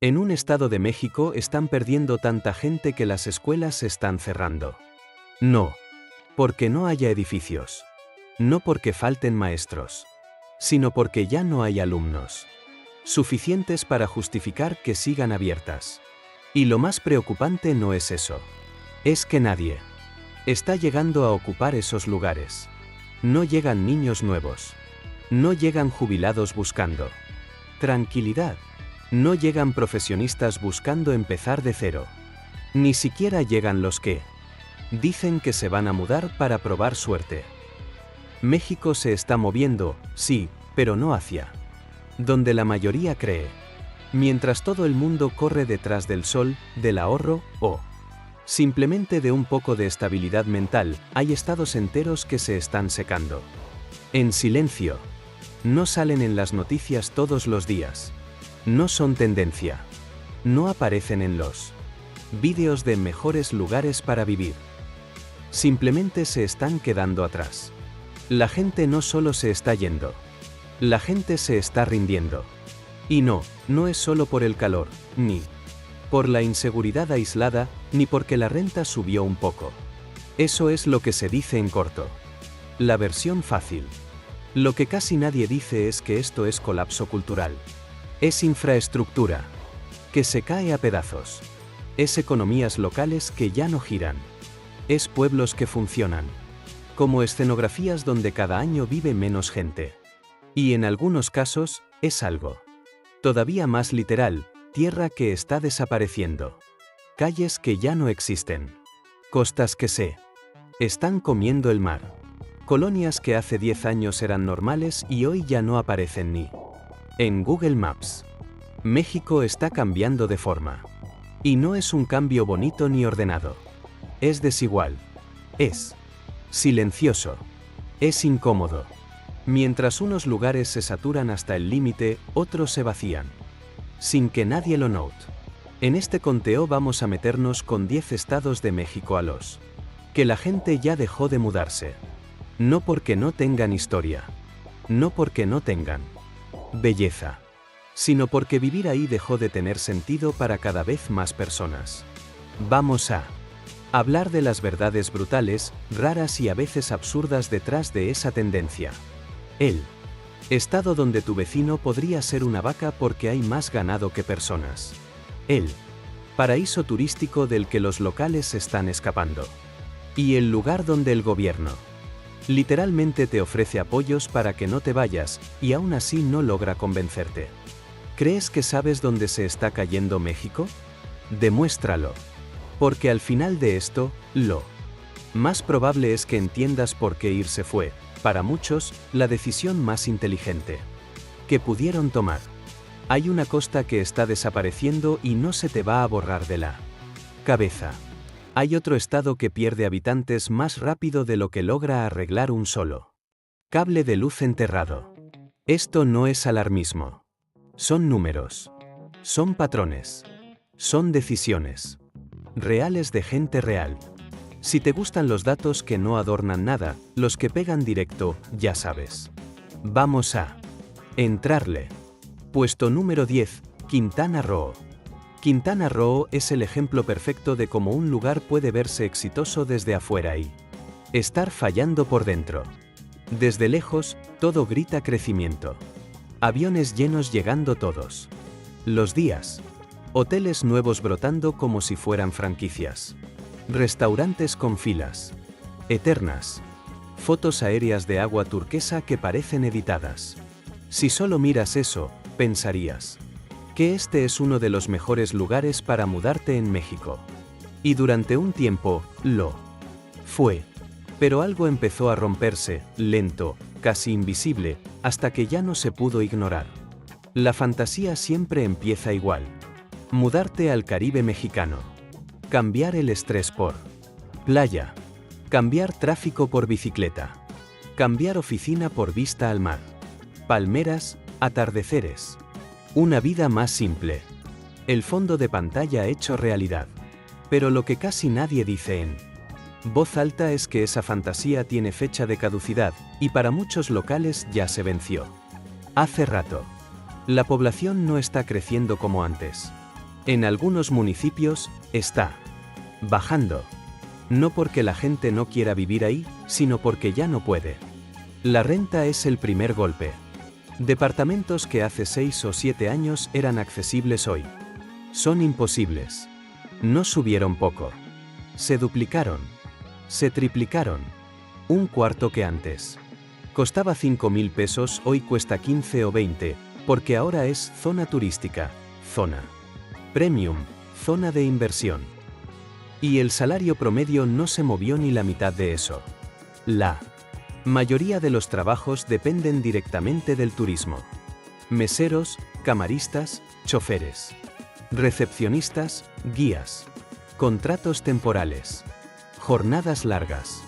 En un estado de México están perdiendo tanta gente que las escuelas se están cerrando. No, porque no haya edificios. No porque falten maestros. Sino porque ya no hay alumnos suficientes para justificar que sigan abiertas. Y lo más preocupante no es eso. Es que nadie está llegando a ocupar esos lugares. No llegan niños nuevos. No llegan jubilados buscando tranquilidad. No llegan profesionistas buscando empezar de cero. Ni siquiera llegan los que dicen que se van a mudar para probar suerte. México se está moviendo, sí, pero no hacia donde la mayoría cree. Mientras todo el mundo corre detrás del sol, del ahorro, o simplemente de un poco de estabilidad mental, hay estados enteros que se están secando. En silencio. No salen en las noticias todos los días. No son tendencia. No aparecen en los vídeos de mejores lugares para vivir. Simplemente se están quedando atrás. La gente no solo se está yendo. La gente se está rindiendo. Y no es solo por el calor, ni por la inseguridad aislada, ni porque la renta subió un poco. Eso es lo que se dice en corto. La versión fácil. Lo que casi nadie dice es que esto es colapso cultural. Es infraestructura que se cae a pedazos. Es economías locales que ya no giran. Es pueblos que funcionan como escenografías donde cada año vive menos gente. Y en algunos casos, es algo todavía más literal, tierra que está desapareciendo. Calles que ya no existen. Costas que se están comiendo el mar. Colonias que hace 10 años eran normales y hoy ya no aparecen ni en Google Maps. México está cambiando de forma. Y no es un cambio bonito ni ordenado. Es desigual. Es silencioso. Es incómodo. Mientras unos lugares se saturan hasta el límite, otros se vacían. Sin que nadie lo note. En este conteo vamos a meternos con 10 estados de México a los que la gente ya dejó de mudarse. No porque no tengan historia. No porque no tengan belleza. Sino porque vivir ahí dejó de tener sentido para cada vez más personas. Vamos a hablar de las verdades brutales, raras y a veces absurdas detrás de esa tendencia. El estado donde tu vecino podría ser una vaca porque hay más ganado que personas. El paraíso turístico del que los locales se están escapando. Y el lugar donde el gobierno literalmente te ofrece apoyos para que no te vayas, y aún así no logra convencerte. ¿Crees que sabes dónde se está cayendo México? Demuéstralo. Porque al final de esto, lo más probable es que entiendas por qué irse fue, para muchos, la decisión más inteligente que pudieron tomar. Hay una costa que está desapareciendo y no se te va a borrar de la cabeza. Hay otro estado que pierde habitantes más rápido de lo que logra arreglar un solo cable de luz enterrado. Esto no es alarmismo. Son números. Son patrones. Son decisiones reales de gente real. Si te gustan los datos que no adornan nada, los que pegan directo, ya sabes. Vamos a entrarle. Puesto número 10, Quintana Roo. Quintana Roo es el ejemplo perfecto de cómo un lugar puede verse exitoso desde afuera y estar fallando por dentro. Desde lejos, todo grita crecimiento. Aviones llenos llegando todos los días. Hoteles nuevos brotando como si fueran franquicias. Restaurantes con filas eternas. Fotos aéreas de agua turquesa que parecen editadas. Si solo miras eso, pensarías que este es uno de los mejores lugares para mudarte en México. Y durante un tiempo, lo fue. Pero algo empezó a romperse, lento, casi invisible, hasta que ya no se pudo ignorar. La fantasía siempre empieza igual. Mudarte al Caribe mexicano. Cambiar el estrés por playa. Cambiar tráfico por bicicleta. Cambiar oficina por vista al mar. Palmeras, atardeceres. Una vida más simple. El fondo de pantalla hecho realidad. Pero lo que casi nadie dice en voz alta es que esa fantasía tiene fecha de caducidad, y para muchos locales ya se venció. Hace rato. La población no está creciendo como antes. En algunos municipios, está bajando. No porque la gente no quiera vivir ahí, sino porque ya no puede. La renta es el primer golpe. Departamentos que hace 6 o 7 años eran accesibles hoy son imposibles. No subieron poco. Se duplicaron. Se triplicaron. Un cuarto que antes costaba 5.000 pesos, hoy cuesta 15 o 20, porque ahora es zona turística, zona premium, zona de inversión. Y el salario promedio no se movió ni la mitad de eso. La mayoría de los trabajos dependen directamente del turismo. Meseros, camaristas, choferes, recepcionistas, guías, contratos temporales, jornadas largas,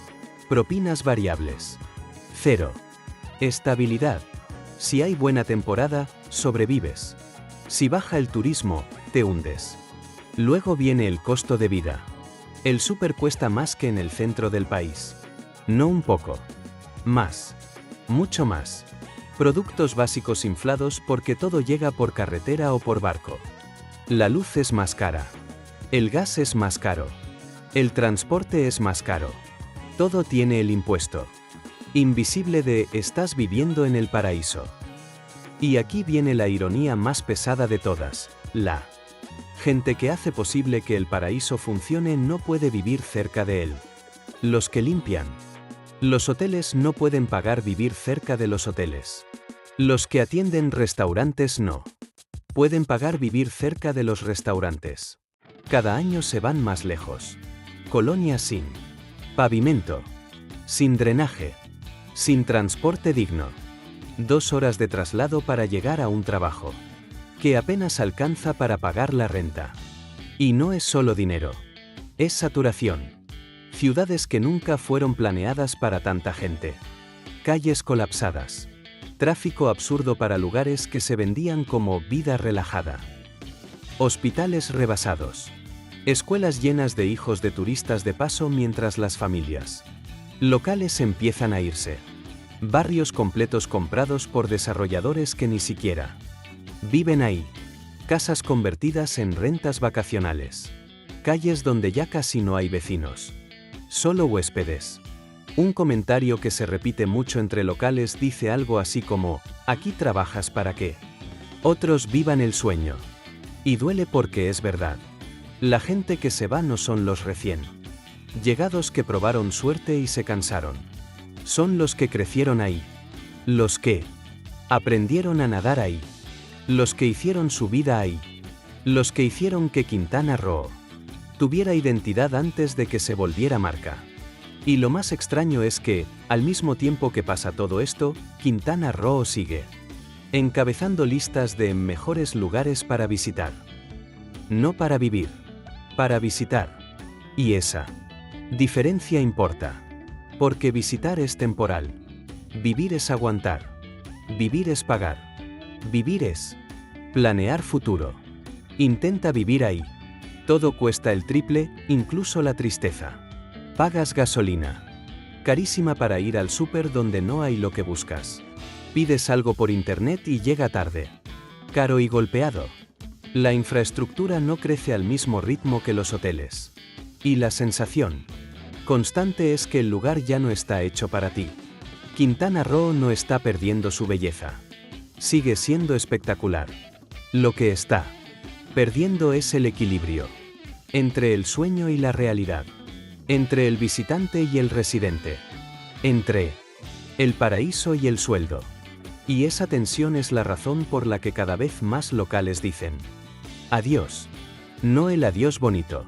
propinas variables. Cero. Estabilidad. Si hay buena temporada, sobrevives. Si baja el turismo, te hundes. Luego viene el costo de vida. El súper cuesta más que en el centro del país. No un poco. Más. Mucho más. Productos básicos inflados porque todo llega por carretera o por barco. La luz es más cara. El gas es más caro. El transporte es más caro. Todo tiene el impuesto invisible de estás viviendo en el paraíso. Y aquí viene la ironía más pesada de todas. La gente que hace posible que el paraíso funcione no puede vivir cerca de él. Los que limpian. Los hoteles no pueden pagar vivir cerca de los hoteles. Los que atienden restaurantes no pueden pagar vivir cerca de los restaurantes. Cada año se van más lejos. Colonias sin pavimento, sin drenaje, sin transporte digno. 2 horas de traslado para llegar a un trabajo que apenas alcanza para pagar la renta. Y no es solo dinero. Es saturación. Ciudades que nunca fueron planeadas para tanta gente. Calles colapsadas. Tráfico absurdo para lugares que se vendían como vida relajada. Hospitales rebasados. Escuelas llenas de hijos de turistas de paso mientras las familias locales empiezan a irse. Barrios completos comprados por desarrolladores que ni siquiera viven ahí. Casas convertidas en rentas vacacionales. Calles donde ya casi no hay vecinos. Solo huéspedes. Un comentario que se repite mucho entre locales dice algo así como, aquí trabajas para que otros vivan el sueño. Y duele porque es verdad. La gente que se va no son los recién llegados que probaron suerte y se cansaron. Son los que crecieron ahí. Los que aprendieron a nadar ahí. Los que hicieron su vida ahí. Los que hicieron que Quintana Roo tuviera identidad antes de que se volviera marca. Y lo más extraño es que, al mismo tiempo que pasa todo esto, Quintana Roo sigue encabezando listas de mejores lugares para visitar. No para vivir, para visitar. Y esa diferencia importa. Porque visitar es temporal. Vivir es aguantar. Vivir es pagar. Vivir es planear futuro. Intenta vivir ahí. Todo cuesta el triple, incluso la tristeza. Pagas gasolina. Carísima para ir al súper donde no hay lo que buscas. Pides algo por internet y llega tarde. Caro y golpeado. La infraestructura no crece al mismo ritmo que los hoteles. Y la sensación constante es que el lugar ya no está hecho para ti. Quintana Roo no está perdiendo su belleza. Sigue siendo espectacular. Lo que está perdiendo es el equilibrio entre el sueño y la realidad. Entre el visitante y el residente. Entre el paraíso y el sueldo. Y esa tensión es la razón por la que cada vez más locales dicen adiós. No el adiós bonito.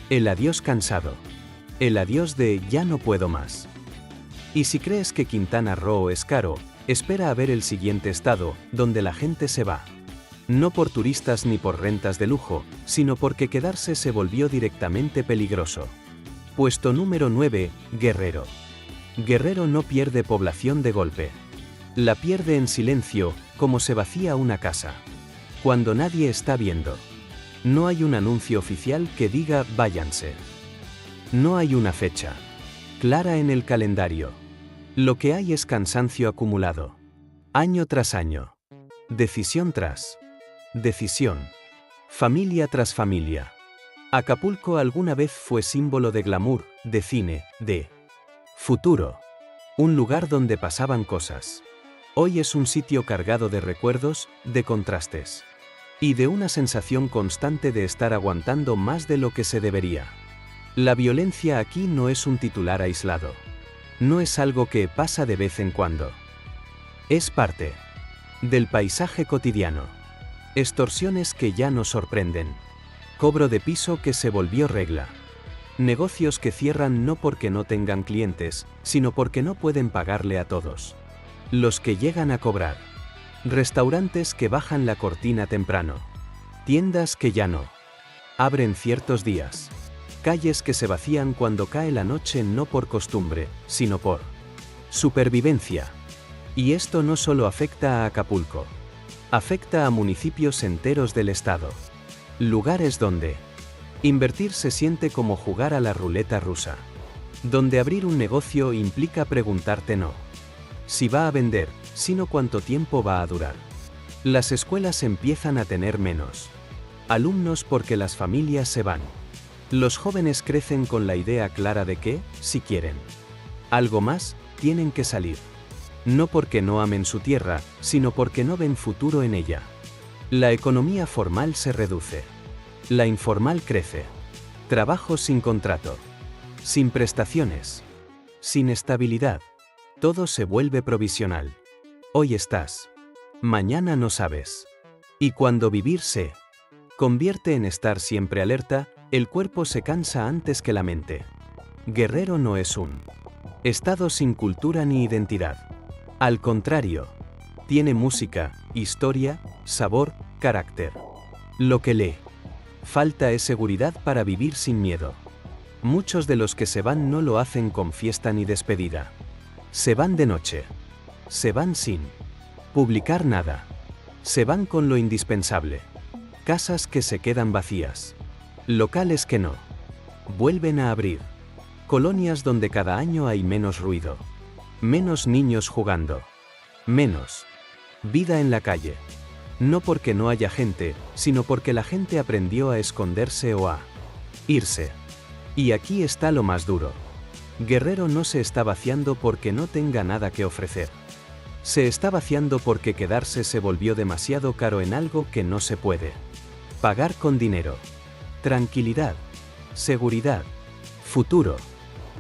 El adiós cansado. El adiós de ya no puedo más. Y si crees que Quintana Roo es caro, espera a ver el siguiente estado, donde la gente se va. No por turistas ni por rentas de lujo, sino porque quedarse se volvió directamente peligroso. Puesto número 9, Guerrero. Guerrero no pierde población de golpe. La pierde en silencio, como se vacía una casa. Cuando nadie está viendo. No hay un anuncio oficial que diga váyanse. No hay una fecha clara en el calendario. Lo que hay es cansancio acumulado. Año tras año. Decisión tras decisión. Familia tras familia. Acapulco alguna vez fue símbolo de glamour, de cine, de futuro. Un lugar donde pasaban cosas. Hoy es un sitio cargado de recuerdos, de contrastes. Y de una sensación constante de estar aguantando más de lo que se debería. La violencia aquí no es un titular aislado. No es algo que pasa de vez en cuando. Es parte del paisaje cotidiano. Extorsiones que ya nos sorprenden. Cobro de piso que se volvió regla. Negocios que cierran no porque no tengan clientes, sino porque no pueden pagarle a todos. Los que llegan a cobrar. Restaurantes que bajan la cortina temprano. Tiendas que ya no abren ciertos días. Calles que se vacían cuando cae la noche no por costumbre, sino por supervivencia. Y esto no solo afecta a Acapulco. Afecta a municipios enteros del estado. Lugares donde invertir se siente como jugar a la ruleta rusa. Donde abrir un negocio implica preguntarte no si va a vender, sino cuánto tiempo va a durar. Las escuelas empiezan a tener menos alumnos porque las familias se van. Los jóvenes crecen con la idea clara de que, si quieren algo más, tienen que salir. No porque no amen su tierra, sino porque no ven futuro en ella. La economía formal se reduce. La informal crece. Trabajo sin contrato. Sin prestaciones. Sin estabilidad. Todo se vuelve provisional. Hoy estás. Mañana no sabes. Y cuando vivir se convierte en estar siempre alerta, el cuerpo se cansa antes que la mente. Guerrero no es un estado sin cultura ni identidad. Al contrario, tiene música, historia, sabor, carácter. Lo que le falta es seguridad para vivir sin miedo. Muchos de los que se van no lo hacen con fiesta ni despedida. Se van de noche. Se van sin publicar nada. Se van con lo indispensable. Casas que se quedan vacías. Locales que no vuelven a abrir. Colonias donde cada año hay menos ruido. Menos niños jugando. Menos vida en la calle. No porque no haya gente, sino porque la gente aprendió a esconderse o a irse. Y aquí está lo más duro. Guerrero no se está vaciando porque no tenga nada que ofrecer. Se está vaciando porque quedarse se volvió demasiado caro en algo que no se puede pagar con dinero. Tranquilidad. Seguridad. Futuro.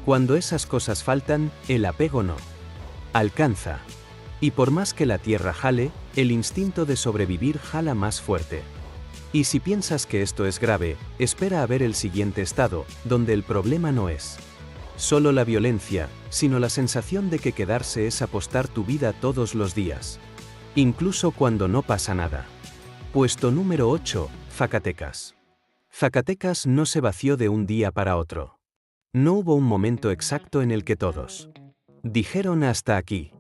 Cuando esas cosas faltan, el apego no alcanza. Y por más que la tierra jale, el instinto de sobrevivir jala más fuerte. Y si piensas que esto es grave, espera a ver el siguiente estado, donde el problema no es solo la violencia, sino la sensación de que quedarse es apostar tu vida todos los días. Incluso cuando no pasa nada. Puesto número 8, Zacatecas. Zacatecas no se vació de un día para otro. No hubo un momento exacto en el que todos dijeron hasta aquí.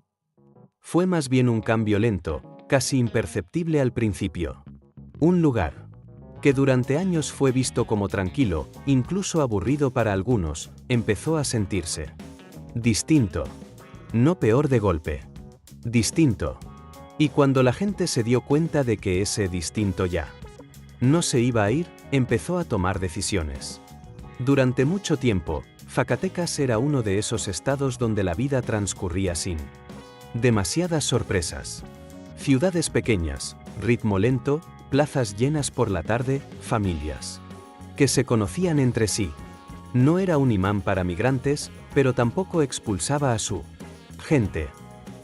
Fue más bien un cambio lento, casi imperceptible al principio. Un lugar que durante años fue visto como tranquilo, incluso aburrido para algunos, empezó a sentirse distinto. No peor de golpe. Distinto. Y cuando la gente se dio cuenta de que ese distinto ya no se iba a ir, empezó a tomar decisiones. Durante mucho tiempo, Zacatecas era uno de esos estados donde la vida transcurría sin demasiadas sorpresas. Ciudades pequeñas, ritmo lento, plazas llenas por la tarde, familias que se conocían entre sí. No era un imán para migrantes, pero tampoco expulsaba a su gente.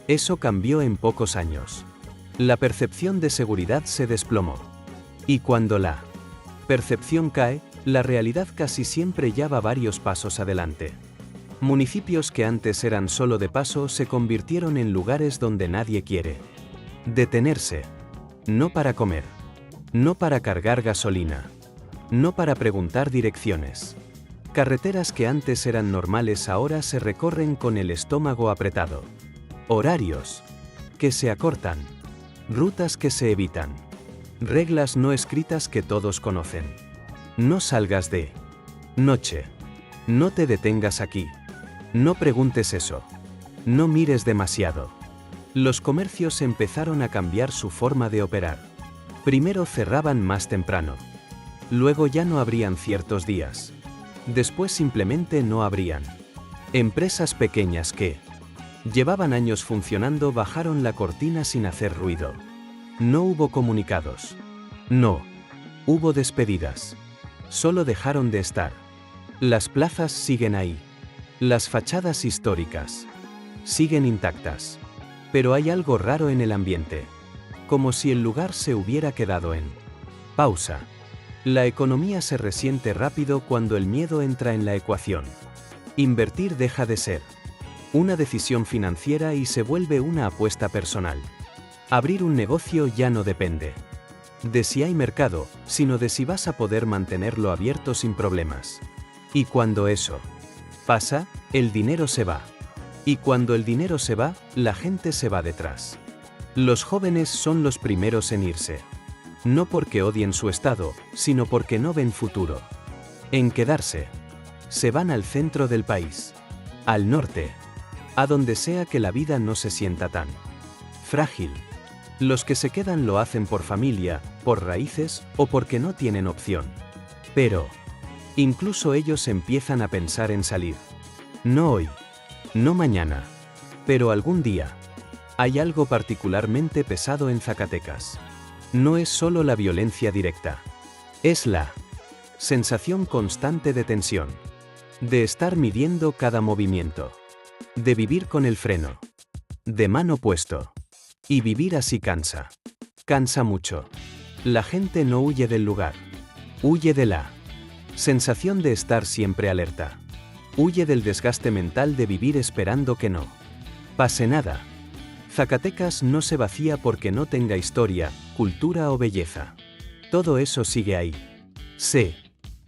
Eso cambió en pocos años. La percepción de seguridad se desplomó. Y cuando la percepción cae, la realidad casi siempre ya va varios pasos adelante. Municipios que antes eran solo de paso se convirtieron en lugares donde nadie quiere detenerse. No para comer. No para cargar gasolina. No para preguntar direcciones. Carreteras que antes eran normales ahora se recorren con el estómago apretado. Horarios que se acortan. Rutas que se evitan. Reglas no escritas que todos conocen. No salgas de noche. No te detengas aquí. No preguntes eso. No mires demasiado. Los comercios empezaron a cambiar su forma de operar. Primero cerraban más temprano. Luego ya no habrían ciertos días. Después simplemente no habrían. Empresas pequeñas que llevaban años funcionando bajaron la cortina sin hacer ruido. No hubo comunicados. No. Hubo despedidas. Solo dejaron de estar. Las plazas siguen ahí. Las fachadas históricas siguen intactas. Pero hay algo raro en el ambiente. Como si el lugar se hubiera quedado en pausa. La economía se resiente rápido cuando el miedo entra en la ecuación. Invertir deja de ser una decisión financiera y se vuelve una apuesta personal. Abrir un negocio ya no depende de si hay mercado, sino de si vas a poder mantenerlo abierto sin problemas. Y cuando eso pasa, el dinero se va. Y cuando el dinero se va, la gente se va detrás. Los jóvenes son los primeros en irse. No porque odien su estado, sino porque no ven futuro. En quedarse. Se van al centro del país. Al norte. A donde sea que la vida no se sienta tan frágil. Los que se quedan lo hacen por familia, por raíces o porque no tienen opción. Pero incluso ellos empiezan a pensar en salir. No hoy. No mañana. Pero algún día. Hay algo particularmente pesado en Zacatecas. No es solo la violencia directa. Es la sensación constante de tensión. De estar midiendo cada movimiento. De vivir con el freno de mano puesto. Y vivir así cansa. Cansa mucho. La gente no huye del lugar. Huye de la sensación de estar siempre alerta. Huye del desgaste mental de vivir esperando que no pase nada. Zacatecas no se vacía porque no tenga historia, cultura o belleza. Todo eso sigue ahí. Se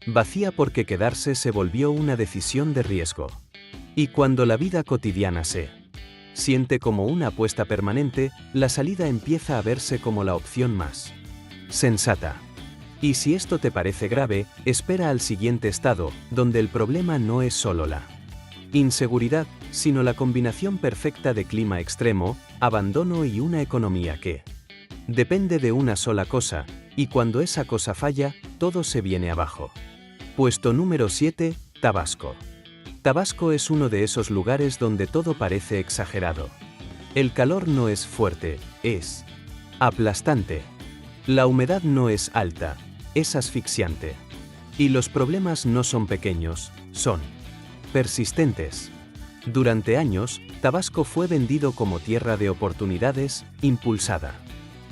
vacía porque quedarse se volvió una decisión de riesgo. Y cuando la vida cotidiana se siente como una apuesta permanente, la salida empieza a verse como la opción más sensata. Y si esto te parece grave, espera al siguiente estado, donde el problema no es solo la inseguridad, sino la combinación perfecta de clima extremo, abandono y una economía que depende de una sola cosa, y cuando esa cosa falla, todo se viene abajo. Puesto número 7, Tabasco. Tabasco es uno de esos lugares donde todo parece exagerado. El calor no es fuerte, es aplastante. La humedad no es alta, es asfixiante. Y los problemas no son pequeños, son persistentes. Durante años, Tabasco fue vendido como tierra de oportunidades, impulsada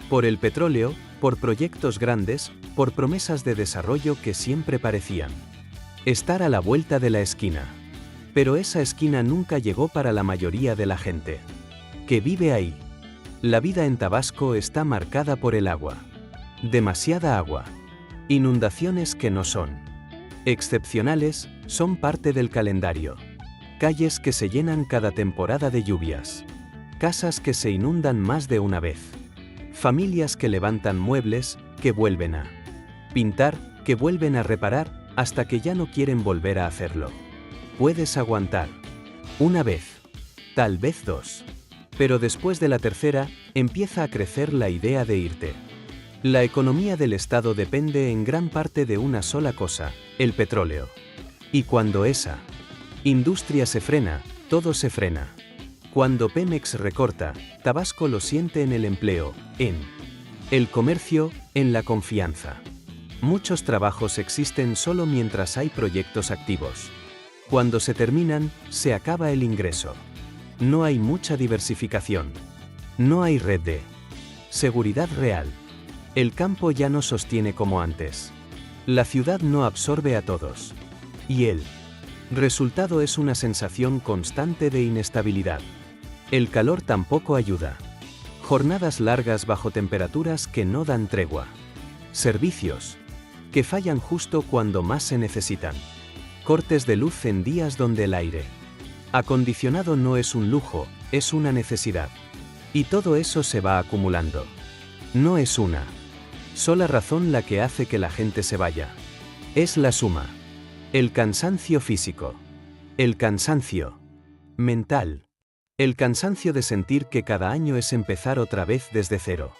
por el petróleo, por proyectos grandes, por promesas de desarrollo que siempre parecían estar a la vuelta de la esquina. Pero esa esquina nunca llegó para la mayoría de la gente que vive ahí. La vida en Tabasco está marcada por el agua. Demasiada agua. Inundaciones que no son excepcionales, son parte del calendario. Calles que se llenan cada temporada de lluvias. Casas que se inundan más de una vez. Familias que levantan muebles, que vuelven a pintar, que vuelven a reparar, hasta que ya no quieren volver a hacerlo. Puedes aguantar. Una vez. Tal vez dos. Pero después de la tercera, empieza a crecer la idea de irte. La economía del Estado depende en gran parte de una sola cosa, el petróleo. Y cuando esa industria se frena, todo se frena. Cuando Pemex recorta, Tabasco lo siente en el empleo, en el comercio, en la confianza. Muchos trabajos existen solo mientras hay proyectos activos. Cuando se terminan, se acaba el ingreso. No hay mucha diversificación. No hay red de seguridad real. El campo ya no sostiene como antes. La ciudad no absorbe a todos. Y el resultado es una sensación constante de inestabilidad. El calor tampoco ayuda. Jornadas largas bajo temperaturas que no dan tregua. Servicios que fallan justo cuando más se necesitan. Cortes de luz en días donde el aire acondicionado no es un lujo, es una necesidad. Y todo eso se va acumulando. No es una sola razón la que hace que la gente se vaya. Es la suma. El cansancio físico. El cansancio mental. El cansancio de sentir que cada año es empezar otra vez desde cero.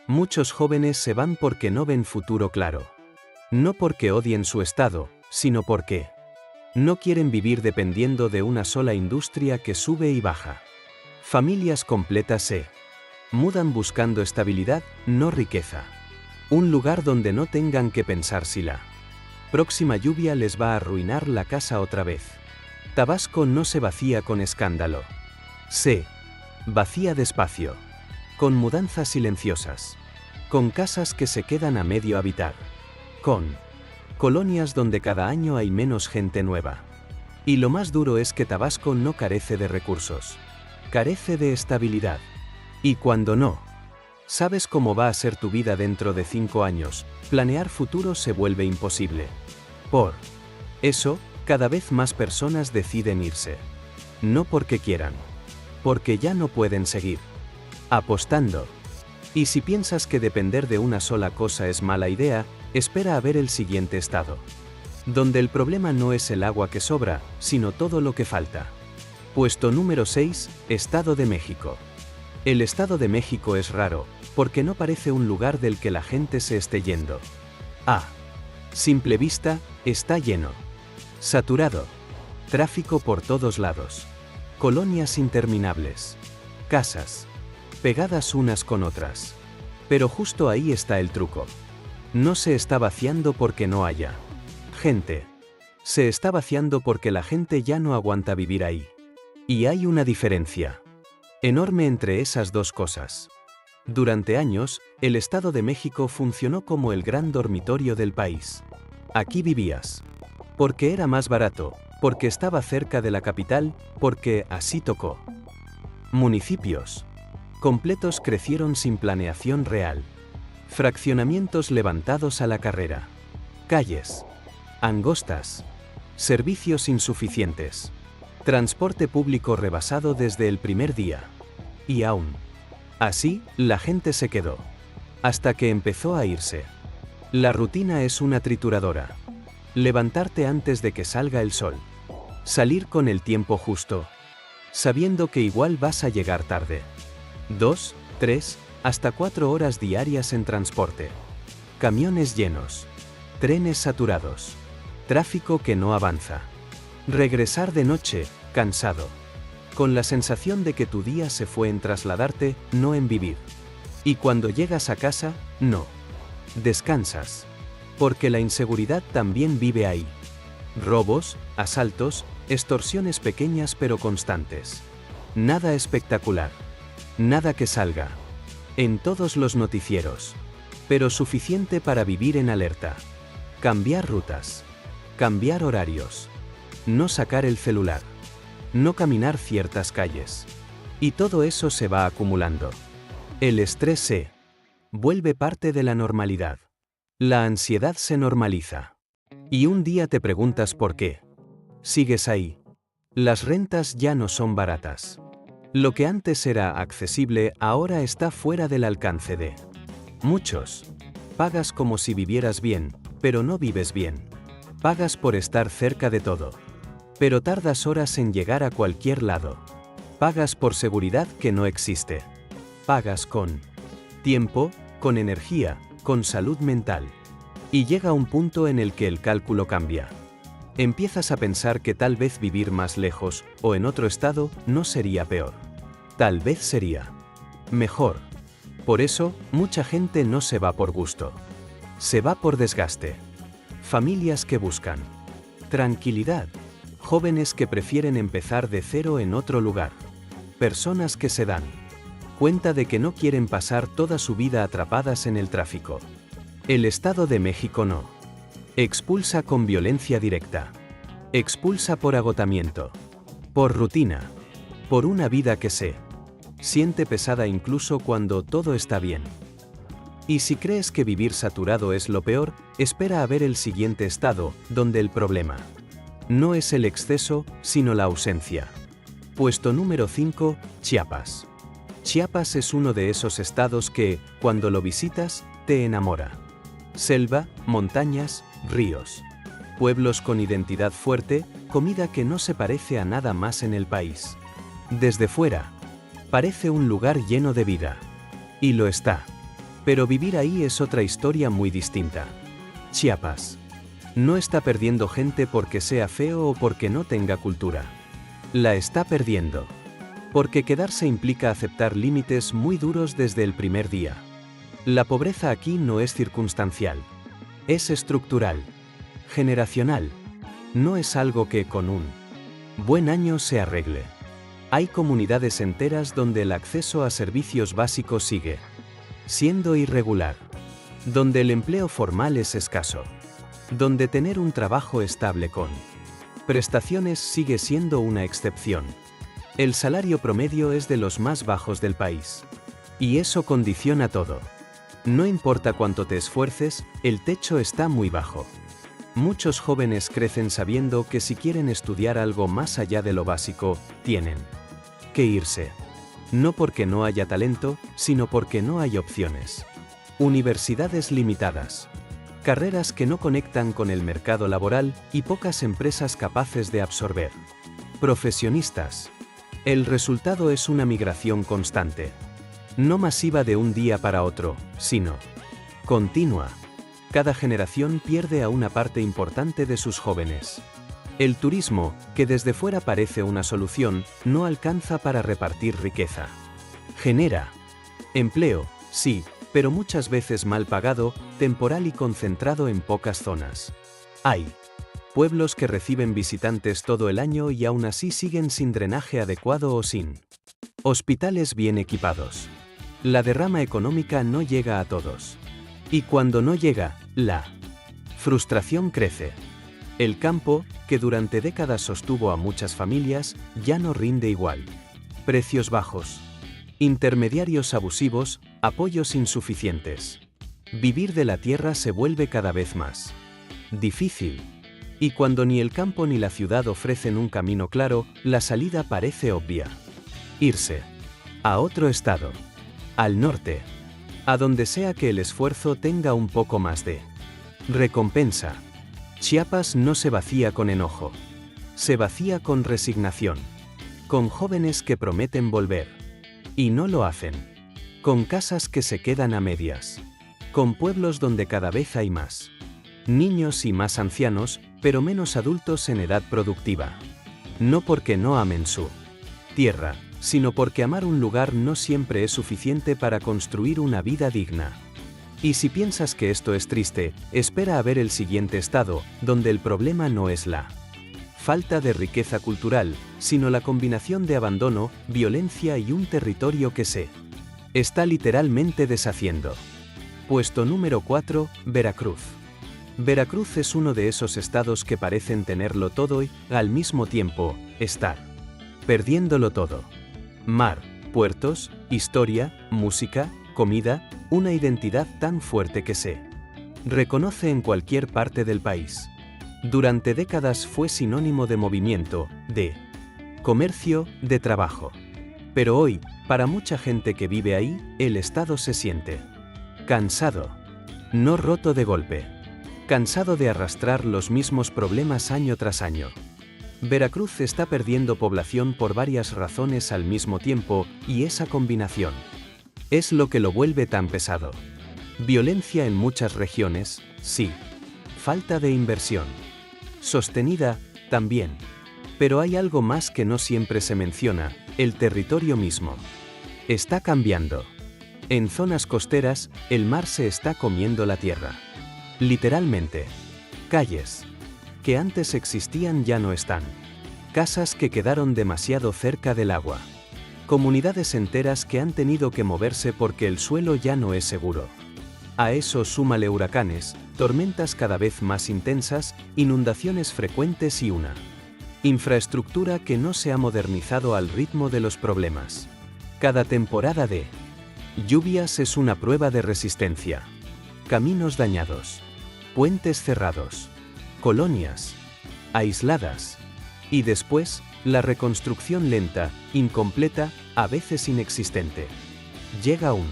Muchos jóvenes se van porque no ven futuro claro. No porque odien su estado, sino porque no quieren vivir dependiendo de una sola industria que sube y baja. Familias completas se mudan buscando estabilidad, no riqueza. Un lugar donde no tengan que pensar si la próxima lluvia les va a arruinar la casa otra vez. Tabasco no se vacía con escándalo. Se vacía despacio. Con mudanzas silenciosas. Con casas que se quedan a medio habitar. Con colonias donde cada año hay menos gente nueva. Y lo más duro es que Tabasco no carece de recursos. Carece de estabilidad. Y cuando no sabes cómo va a ser tu vida dentro de 5 años, planear futuro se vuelve imposible. Por eso, cada vez más personas deciden irse. No porque quieran. Porque ya no pueden seguir apostando. Y si piensas que depender de una sola cosa es mala idea, espera a ver el siguiente estado. Donde el problema no es el agua que sobra, sino todo lo que falta. Puesto número 6, Estado de México. El Estado de México es raro, porque no parece un lugar del que la gente se esté yendo. A simple vista, está lleno. Saturado. Tráfico por todos lados. Colonias interminables. Casas pegadas unas con otras. Pero justo ahí está el truco. No se está vaciando porque no haya gente. Se está vaciando porque la gente ya no aguanta vivir ahí. Y hay una diferencia enorme entre esas dos cosas. Durante años, el Estado de México funcionó como el gran dormitorio del país. Aquí vivías. Porque era más barato, porque estaba cerca de la capital, porque así tocó. Municipios completos crecieron sin planeación real. Fraccionamientos levantados a la carrera. Calles angostas. Servicios insuficientes. Transporte público rebasado desde el primer día. Y aún así, la gente se quedó. Hasta que empezó a irse. La rutina es una trituradora. Levantarte antes de que salga el sol. Salir con el tiempo justo. Sabiendo que igual vas a llegar tarde. 2, 3, hasta 4 horas diarias en transporte. Camiones llenos. Trenes saturados. Tráfico que no avanza. Regresar de noche, cansado. Con la sensación de que tu día se fue en trasladarte, no en vivir. Y cuando llegas a casa, no descansas. Porque la inseguridad también vive ahí. Robos, asaltos, extorsiones pequeñas pero constantes. Nada espectacular. Nada que salga en todos los noticieros. Pero suficiente para vivir en alerta. Cambiar rutas. Cambiar horarios. No sacar el celular. No caminar ciertas calles. Y todo eso se va acumulando. El estrés se vuelve parte de la normalidad. La ansiedad se normaliza. Y un día te preguntas por qué. Sigues ahí. Las rentas ya no son baratas. Lo que antes era accesible ahora está fuera del alcance de muchos. Pagas como si vivieras bien, pero no vives bien. Pagas por estar cerca de todo. Pero tardas horas en llegar a cualquier lado. Pagas por seguridad que no existe. Pagas con tiempo, con energía, con salud mental. Y llega un punto en el que el cálculo cambia. Empiezas a pensar que tal vez vivir más lejos, o en otro estado, no sería peor. Tal vez sería mejor. Por eso, mucha gente no se va por gusto. Se va por desgaste. Familias que buscan tranquilidad. Jóvenes que prefieren empezar de cero en otro lugar. Personas que se dan cuenta de que no quieren pasar toda su vida atrapadas en el tráfico. El Estado de México no expulsa con violencia directa. Expulsa por agotamiento. Por rutina. Por una vida que se siente pesada incluso cuando todo está bien. Y si crees que vivir saturado es lo peor, espera a ver el siguiente estado, donde el problema no es el exceso, sino la ausencia. Puesto número 5, Chiapas. Chiapas es uno de esos estados que, cuando lo visitas, te enamora. Selva, montañas, ríos. Pueblos con identidad fuerte, comida que no se parece a nada más en el país. Desde fuera, parece un lugar lleno de vida. Y lo está. Pero vivir ahí es otra historia muy distinta. Chiapas. No está perdiendo gente porque sea feo o porque no tenga cultura. La está perdiendo. Porque quedarse implica aceptar límites muy duros desde el primer día. La pobreza aquí no es circunstancial. Es estructural. Generacional. No es algo que con un buen año se arregle. Hay comunidades enteras donde el acceso a servicios básicos sigue siendo irregular. Donde el empleo formal es escaso. Donde tener un trabajo estable con prestaciones sigue siendo una excepción. El salario promedio es de los más bajos del país. Y eso condiciona todo. No importa cuánto te esfuerces, el techo está muy bajo. Muchos jóvenes crecen sabiendo que si quieren estudiar algo más allá de lo básico, tienen que irse. No porque no haya talento, sino porque no hay opciones. Universidades limitadas. Carreras que no conectan con el mercado laboral y pocas empresas capaces de absorber profesionistas. El resultado es una migración constante. No masiva de un día para otro, sino continua. Cada generación pierde a una parte importante de sus jóvenes. El turismo, que desde fuera parece una solución, no alcanza para repartir riqueza. Genera empleo, sí, pero muchas veces mal pagado, temporal y concentrado en pocas zonas. Hay pueblos que reciben visitantes todo el año y aún así siguen sin drenaje adecuado o sin hospitales bien equipados. La derrama económica no llega a todos. Y cuando no llega, la frustración crece. El campo, que durante décadas sostuvo a muchas familias, ya no rinde igual. Precios bajos. Intermediarios abusivos, apoyos insuficientes. Vivir de la tierra se vuelve cada vez más difícil. Y cuando ni el campo ni la ciudad ofrecen un camino claro, la salida parece obvia. Irse a otro estado. Al norte. A donde sea que el esfuerzo tenga un poco más de recompensa. Chiapas no se vacía con enojo. Se vacía con resignación. Con jóvenes que prometen volver. Y no lo hacen. Con casas que se quedan a medias. Con pueblos donde cada vez hay más niños y más ancianos, pero menos adultos en edad productiva. No porque no amen su tierra, sino porque amar un lugar no siempre es suficiente para construir una vida digna. Y si piensas que esto es triste, espera a ver el siguiente estado, donde el problema no es la falta de riqueza cultural, sino la combinación de abandono, violencia y un territorio que se está literalmente deshaciendo. Puesto número 4, Veracruz. Veracruz es uno de esos estados que parecen tenerlo todo y, al mismo tiempo, estar perdiéndolo todo. Mar, puertos, historia, música, comida, una identidad tan fuerte que se reconoce en cualquier parte del país. Durante décadas fue sinónimo de movimiento, de comercio, de trabajo. Pero hoy, para mucha gente que vive ahí, el estado se siente cansado. No roto de golpe. Cansado de arrastrar los mismos problemas año tras año. Veracruz está perdiendo población por varias razones al mismo tiempo, y esa combinación es lo que lo vuelve tan pesado. Violencia en muchas regiones, sí. Falta de inversión. Sostenida, también. Pero hay algo más que no siempre se menciona, el territorio mismo. Está cambiando. En zonas costeras, el mar se está comiendo la tierra. Literalmente. Calles que antes existían ya no están. Casas que quedaron demasiado cerca del agua. Comunidades enteras que han tenido que moverse porque el suelo ya no es seguro. A eso súmale huracanes, tormentas cada vez más intensas, inundaciones frecuentes y una infraestructura que no se ha modernizado al ritmo de los problemas. Cada temporada de lluvias es una prueba de resistencia. Caminos dañados. Puentes cerrados. Colonias aisladas. Y después, la reconstrucción lenta, incompleta, a veces inexistente. Llega un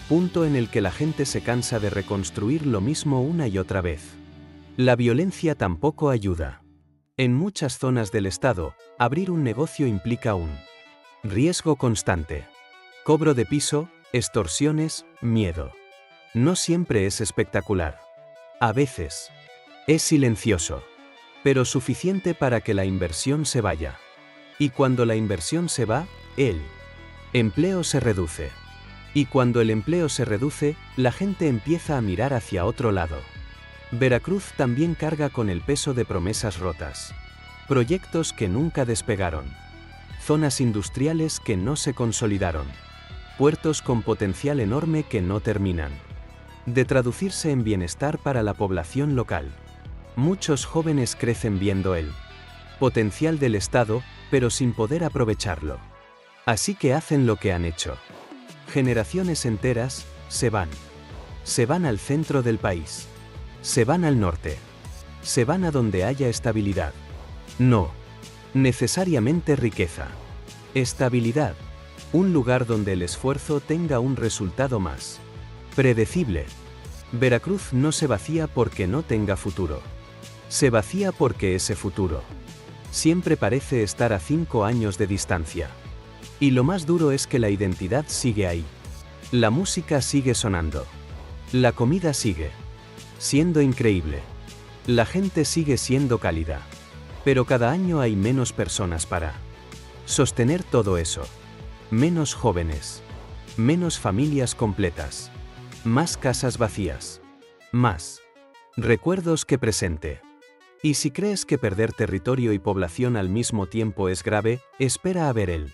punto en el que la gente se cansa de reconstruir lo mismo una y otra vez. La violencia tampoco ayuda. En muchas zonas del estado, abrir un negocio implica un riesgo constante. Cobro de piso, extorsiones, miedo. No siempre es espectacular. A veces. Es silencioso. Pero suficiente para que la inversión se vaya. Y cuando la inversión se va, el empleo se reduce. Y cuando el empleo se reduce, la gente empieza a mirar hacia otro lado. Veracruz también carga con el peso de promesas rotas. Proyectos que nunca despegaron. Zonas industriales que no se consolidaron. Puertos con potencial enorme que no terminan de traducirse en bienestar para la población local. Muchos jóvenes crecen viendo el potencial del Estado, pero sin poder aprovecharlo. Así que hacen lo que han hecho. Generaciones enteras se van. Se van al centro del país. Se van al norte. Se van a donde haya estabilidad. No necesariamente riqueza. Estabilidad. Un lugar donde el esfuerzo tenga un resultado más predecible. Veracruz no se vacía porque no tenga futuro. Se vacía porque ese futuro siempre parece estar a 5 años de distancia. Y lo más duro es que la identidad sigue ahí. La música sigue sonando. La comida sigue siendo increíble. La gente sigue siendo cálida. Pero cada año hay menos personas para sostener todo eso. Menos jóvenes. Menos familias completas. Más casas vacías. Más recuerdos que presente. Y si crees que perder territorio y población al mismo tiempo es grave, espera a ver el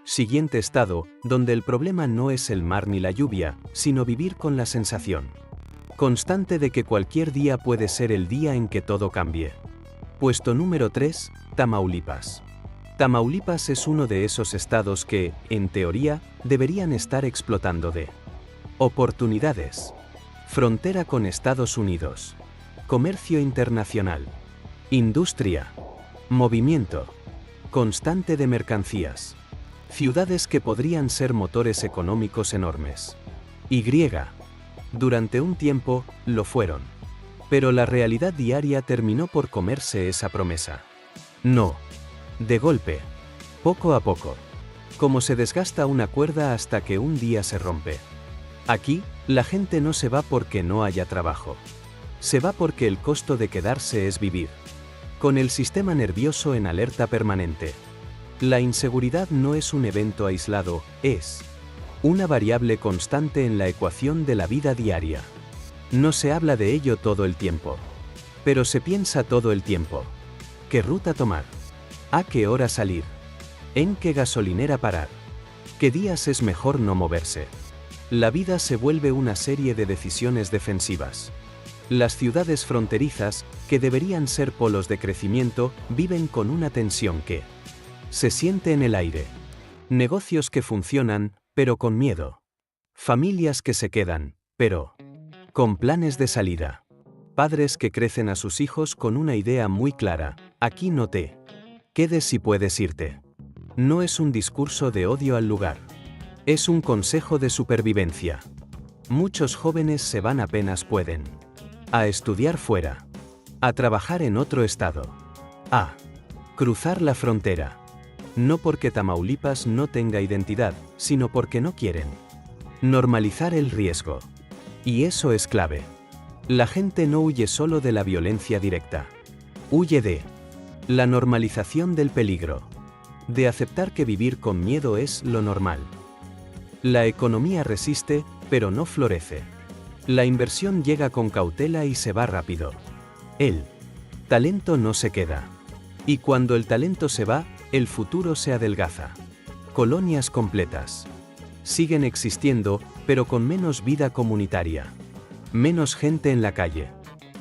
siguiente estado, donde el problema no es el mar ni la lluvia, sino vivir con la sensación constante de que cualquier día puede ser el día en que todo cambie. Puesto número 3, Tamaulipas. Tamaulipas es uno de esos estados que, en teoría, deberían estar explotando de oportunidades. Frontera con Estados Unidos. Comercio internacional. Industria. Movimiento constante de mercancías. Ciudades que podrían ser motores económicos enormes. Durante un tiempo, lo fueron. Pero la realidad diaria terminó por comerse esa promesa. No. De golpe. Poco a poco. Como se desgasta una cuerda hasta que un día se rompe. Aquí, la gente no se va porque no haya trabajo. Se va porque el costo de quedarse es vivir con el sistema nervioso en alerta permanente. La inseguridad no es un evento aislado, es una variable constante en la ecuación de la vida diaria. No se habla de ello todo el tiempo. Pero se piensa todo el tiempo. ¿Qué ruta tomar? ¿A qué hora salir? ¿En qué gasolinera parar? ¿Qué días es mejor no moverse? La vida se vuelve una serie de decisiones defensivas. Las ciudades fronterizas, que deberían ser polos de crecimiento, viven con una tensión que se siente en el aire. Negocios que funcionan, pero con miedo. Familias que se quedan, pero con planes de salida. Padres que crecen a sus hijos con una idea muy clara: aquí no te quedes si puedes irte. No es un discurso de odio al lugar. Es un consejo de supervivencia. Muchos jóvenes se van apenas pueden. A estudiar fuera. A trabajar en otro estado. A cruzar la frontera. No porque Tamaulipas no tenga identidad, sino porque no quieren normalizar el riesgo. Y eso es clave. La gente no huye solo de la violencia directa. Huye de la normalización del peligro. De aceptar que vivir con miedo es lo normal. La economía resiste, pero no florece. La inversión llega con cautela y se va rápido. El talento no se queda. Y cuando el talento se va, el futuro se adelgaza. Colonias completas siguen existiendo, pero con menos vida comunitaria. Menos gente en la calle.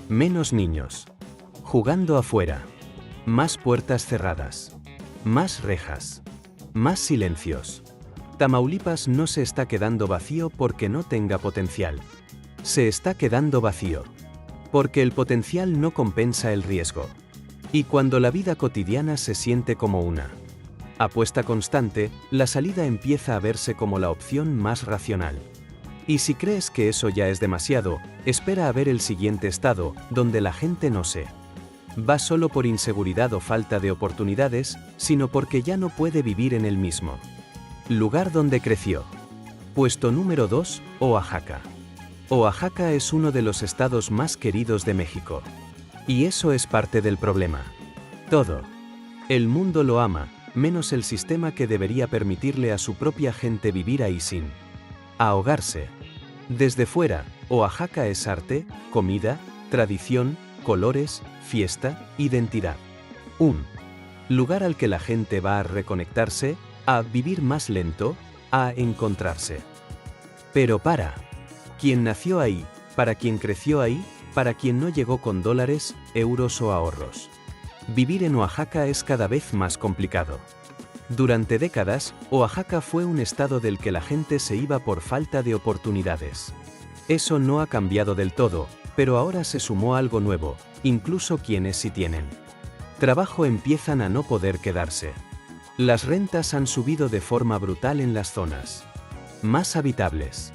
Menos niños jugando afuera. Más puertas cerradas. Más rejas. Más silencios. Tamaulipas no se está quedando vacío porque no tenga potencial. Se está quedando vacío porque el potencial no compensa el riesgo. Y cuando la vida cotidiana se siente como una apuesta constante, la salida empieza a verse como la opción más racional. Y si crees que eso ya es demasiado, espera a ver el siguiente estado, donde la gente no se va solo por inseguridad o falta de oportunidades, sino porque ya no puede vivir en el mismo lugar donde creció. Puesto número 2, Oaxaca. Oaxaca es uno de los estados más queridos de México. Y eso es parte del problema. Todo el mundo lo ama, menos el sistema que debería permitirle a su propia gente vivir ahí sin ahogarse. Desde fuera, Oaxaca es arte, comida, tradición, colores, fiesta, identidad. Un lugar al que la gente va a reconectarse, a vivir más lento, a encontrarse. Pero para quien nació ahí, para quien creció ahí, para quien no llegó con dólares, euros o ahorros, vivir en Oaxaca es cada vez más complicado. Durante décadas, Oaxaca fue un estado del que la gente se iba por falta de oportunidades. Eso no ha cambiado del todo, pero ahora se sumó algo nuevo, incluso quienes sí tienen trabajo empiezan a no poder quedarse. Las rentas han subido de forma brutal en las zonas más habitables.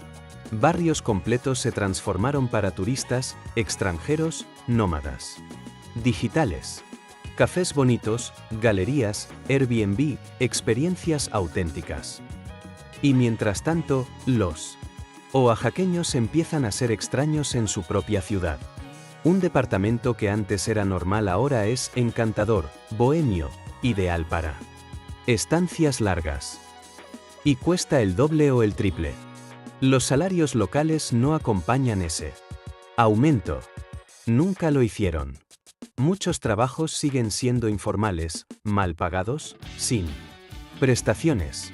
Barrios completos se transformaron para turistas, extranjeros, nómadas digitales. Cafés bonitos, galerías, Airbnb, experiencias auténticas. Y mientras tanto, los oaxaqueños empiezan a ser extraños en su propia ciudad. Un departamento que antes era normal ahora es encantador, bohemio, ideal para estancias largas. Y cuesta el doble o el triple. Los salarios locales no acompañan ese aumento. Nunca lo hicieron. Muchos trabajos siguen siendo informales, mal pagados, sin prestaciones.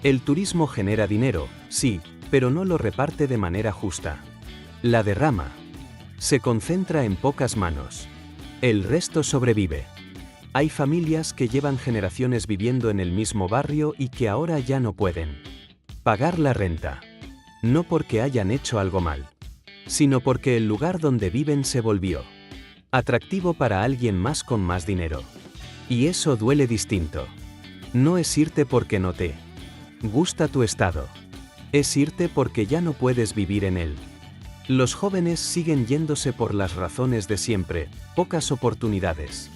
El turismo genera dinero, sí, pero no lo reparte de manera justa. La derrama se concentra en pocas manos. El resto sobrevive. Hay familias que llevan generaciones viviendo en el mismo barrio y que ahora ya no pueden pagar la renta. No porque hayan hecho algo mal, sino porque el lugar donde viven se volvió atractivo para alguien más con más dinero. Y eso duele distinto. No es irte porque no te gusta tu estado. Es irte porque ya no puedes vivir en él. Los jóvenes siguen yéndose por las razones de siempre, pocas oportunidades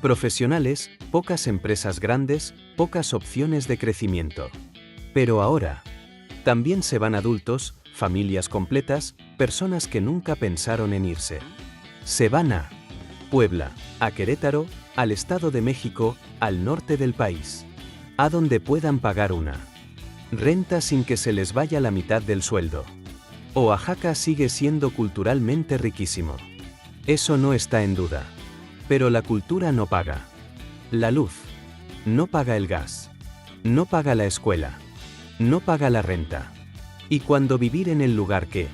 profesionales, pocas empresas grandes, pocas opciones de crecimiento. Pero ahora, también se van adultos, familias completas, personas que nunca pensaron en irse. Se van a Puebla, a Querétaro, al Estado de México, al norte del país. A donde puedan pagar una renta sin que se les vaya la mitad del sueldo. Oaxaca sigue siendo culturalmente riquísimo. Eso no está en duda. Pero la cultura no paga la luz, no paga el gas, no paga la escuela, no paga la renta. Y cuando vivir en el lugar que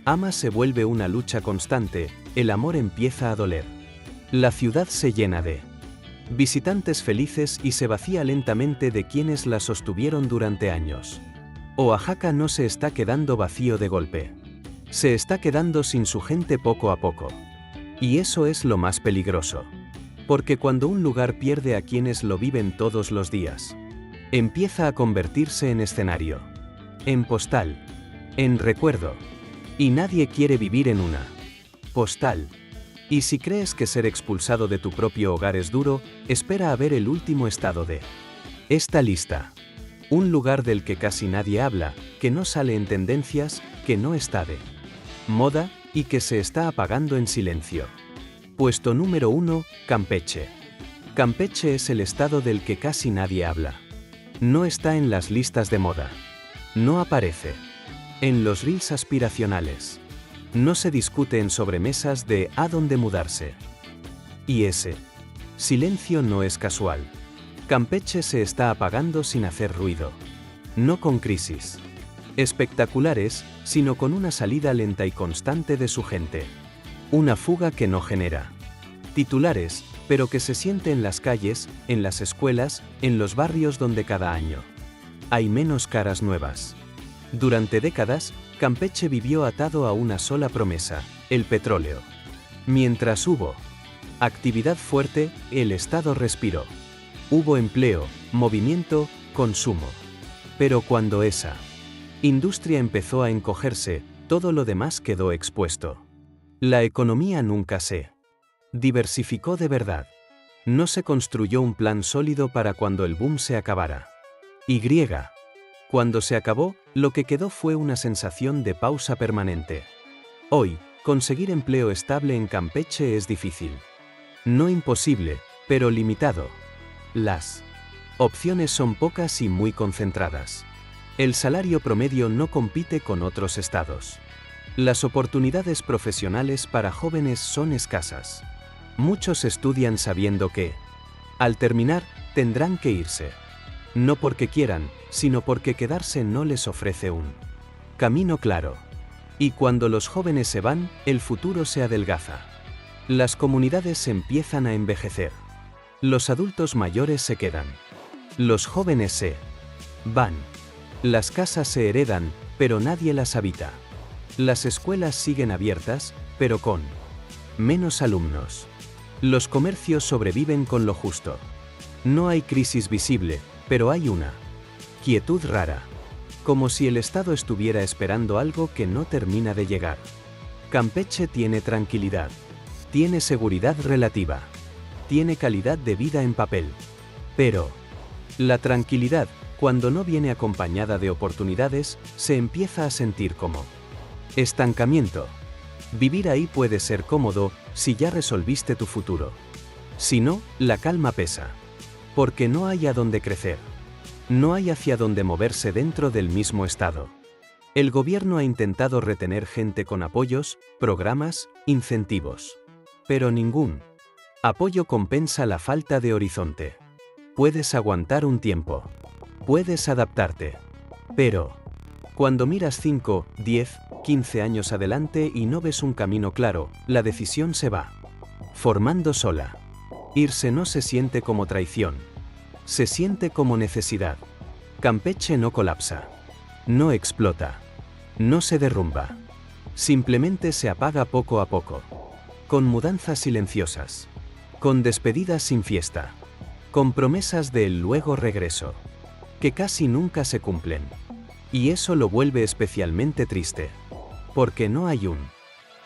amas se vuelve una lucha constante, el amor empieza a doler. La ciudad se llena de visitantes felices y se vacía lentamente de quienes la sostuvieron durante años. Oaxaca no se está quedando vacío de golpe. Se está quedando sin su gente poco a poco. Y eso es lo más peligroso. Porque cuando un lugar pierde a quienes lo viven todos los días, empieza a convertirse en escenario, en postal, en recuerdo. Y nadie quiere vivir en una postal. Y si crees que ser expulsado de tu propio hogar es duro, espera a ver el último estado de esta lista. Un lugar del que casi nadie habla, que no sale en tendencias, que no está de moda y que se está apagando en silencio. Puesto número 1, Campeche. Campeche es el estado del que casi nadie habla. No está en las listas de moda. No aparece en los reels aspiracionales. No se discute en sobremesas de a dónde mudarse. Y ese silencio no es casual. Campeche se está apagando sin hacer ruido. No con crisis espectaculares, sino con una salida lenta y constante de su gente. Una fuga que no genera titulares, pero que se siente en las calles, en las escuelas, en los barrios donde cada año hay menos caras nuevas. Durante décadas, Campeche vivió atado a una sola promesa, el petróleo. Mientras hubo actividad fuerte, el Estado respiró. Hubo empleo, movimiento, consumo. Pero cuando esa industria empezó a encogerse, todo lo demás quedó expuesto. La economía nunca se diversificó de verdad. No se construyó un plan sólido para cuando el boom se acabara. Cuando se acabó, lo que quedó fue una sensación de pausa permanente. Hoy, conseguir empleo estable en Campeche es difícil. No imposible, pero limitado. Las opciones son pocas y muy concentradas. El salario promedio no compite con otros estados. Las oportunidades profesionales para jóvenes son escasas. Muchos estudian sabiendo que, al terminar, tendrán que irse. No porque quieran, sino porque quedarse no les ofrece un camino claro. Y cuando los jóvenes se van, el futuro se adelgaza. Las comunidades empiezan a envejecer. Los adultos mayores se quedan. Los jóvenes se van. Las casas se heredan, pero nadie las habita. Las escuelas siguen abiertas, pero con menos alumnos. Los comercios sobreviven con lo justo. No hay crisis visible, pero hay una quietud rara. Como si el Estado estuviera esperando algo que no termina de llegar. Campeche tiene tranquilidad. Tiene seguridad relativa. Tiene calidad de vida en papel. Pero la tranquilidad, cuando no viene acompañada de oportunidades, se empieza a sentir como estancamiento. Vivir ahí puede ser cómodo si ya resolviste tu futuro. Si no, la calma pesa. Porque no hay a dónde crecer. No hay hacia dónde moverse dentro del mismo estado. El gobierno ha intentado retener gente con apoyos, programas, incentivos. Pero ningún apoyo compensa la falta de horizonte. Puedes aguantar un tiempo. Puedes adaptarte. Pero cuando miras 5, 10, 15 años adelante y no ves un camino claro, la decisión se va formando sola. Irse no se siente como traición. Se siente como necesidad. Campeche no colapsa. No explota. No se derrumba. Simplemente se apaga poco a poco. Con mudanzas silenciosas. Con despedidas sin fiesta. Con promesas de el luego regreso. Que casi nunca se cumplen. Y eso lo vuelve especialmente triste. Porque no hay un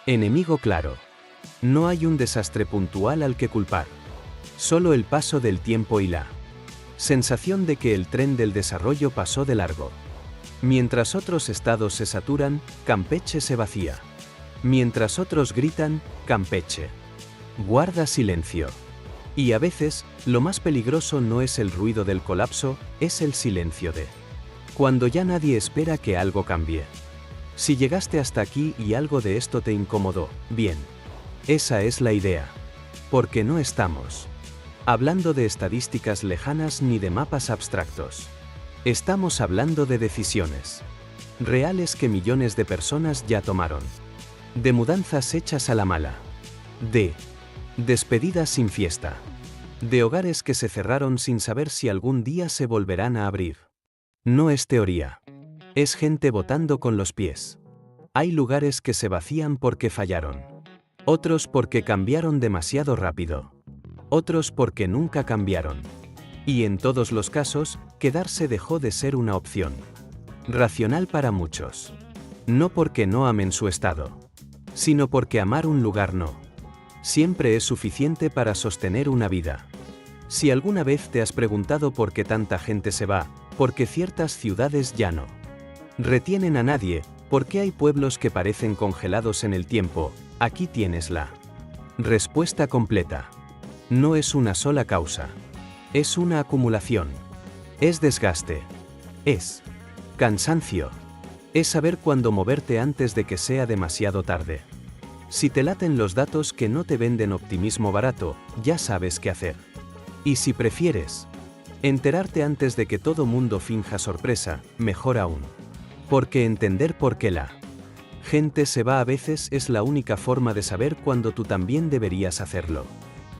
enemigo claro. No hay un desastre puntual al que culpar. Solo el paso del tiempo y la sensación de que el tren del desarrollo pasó de largo. Mientras otros estados se saturan, Campeche se vacía. Mientras otros gritan, Campeche guarda silencio. Y a veces, lo más peligroso no es el ruido del colapso, es el silencio de cuando ya nadie espera que algo cambie. Si llegaste hasta aquí y algo de esto te incomodó, bien. Esa es la idea. Porque no estamos hablando de estadísticas lejanas ni de mapas abstractos. Estamos hablando de decisiones reales que millones de personas ya tomaron. De mudanzas hechas a la mala. De despedidas sin fiesta. De hogares que se cerraron sin saber si algún día se volverán a abrir. No es teoría. Es gente votando con los pies. Hay lugares que se vacían porque fallaron. Otros porque cambiaron demasiado rápido. Otros porque nunca cambiaron. Y en todos los casos, quedarse dejó de ser una opción racional para muchos. No porque no amen su estado, sino porque amar un lugar no siempre es suficiente para sostener una vida. Si alguna vez te has preguntado por qué tanta gente se va, por qué ciertas ciudades ya no retienen a nadie, por qué hay pueblos que parecen congelados en el tiempo, aquí tienes la respuesta completa. No es una sola causa. Es una acumulación. Es desgaste. Es cansancio. Es saber cuándo moverte antes de que sea demasiado tarde. Si te laten los datos que no te venden optimismo barato, ya sabes qué hacer. Y si prefieres enterarte antes de que todo mundo finja sorpresa, mejor aún. Porque entender por qué la gente se va a veces es la única forma de saber cuándo tú también deberías hacerlo.